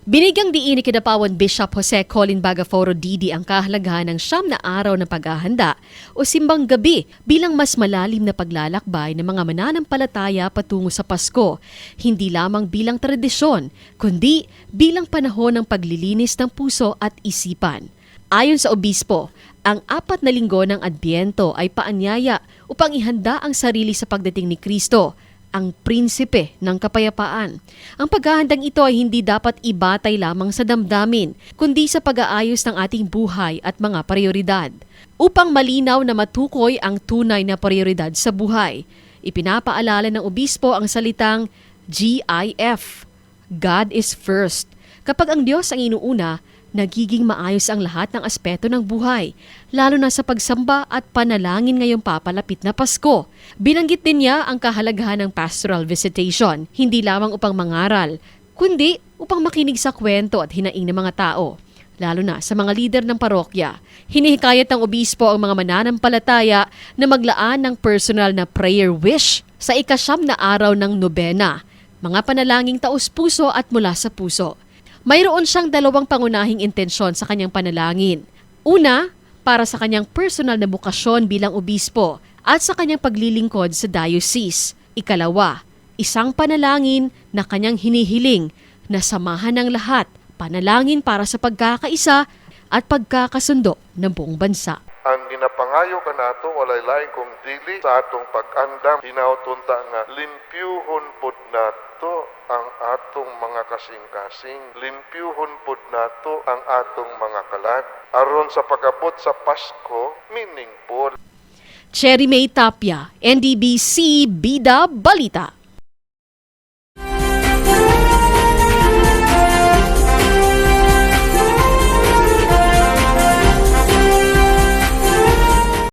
Binigyang diin ni Kidapawan Bishop Jose Colin Bagaforo Didi ang kahalagahan ng 9 na araw ng paghahanda o simbang gabi bilang mas malalim na paglalakbay ng mga mananampalataya patungo sa Pasko, hindi lamang bilang tradisyon, kundi bilang panahon ng paglilinis ng puso at isipan. Ayon sa obispo, ang 4 na linggo ng Adbyento ay paanyaya upang ihanda ang sarili sa pagdating ni Kristo, ang prinsipe ng kapayapaan. Ang paghahandang ito ay hindi dapat ibatay lamang sa damdamin, kundi sa pag-aayos ng ating buhay at mga prioridad. Upang malinaw na matukoy ang tunay na prioridad sa buhay, ipinapaalala ng obispo ang salitang GIF, God is first. Kapag ang Diyos ang inuuna, nagiging maayos ang lahat ng aspeto ng buhay, lalo na sa pagsamba at panalangin ngayong papalapit na Pasko. Binanggit din niya ang kahalagahan ng pastoral visitation, hindi lamang upang mangaral, kundi upang makinig sa kwento at hinaing ng mga tao, lalo na sa mga lider ng parokya. Hinihikayat ng obispo ang mga mananampalataya na maglaan ng personal na prayer wish sa ika-9 na araw ng nobena, mga panalangin taos-puso at mula sa puso. Mayroon siyang 2 pangunahing intensyon sa kanyang panalangin. Una, para sa kanyang personal na bukasyon bilang obispo at sa kanyang paglilingkod sa diocese. Ikalawa, isang panalangin na kanyang hinihiling na samahan ng lahat, panalangin para sa pagkakaisa at pagkakasundo ng buong bansa. Ang ginapangayo ka nato walay lain kung dili sa atong pag-andam hinautunta nga limpyuhon pod nato ang atong mga kasing-kasing, limpyuhon pod nato ang atong mga kalag aron sa pag-abot sa Pasko meaningful. Cherry May Tapia, NDBC Bida Balita.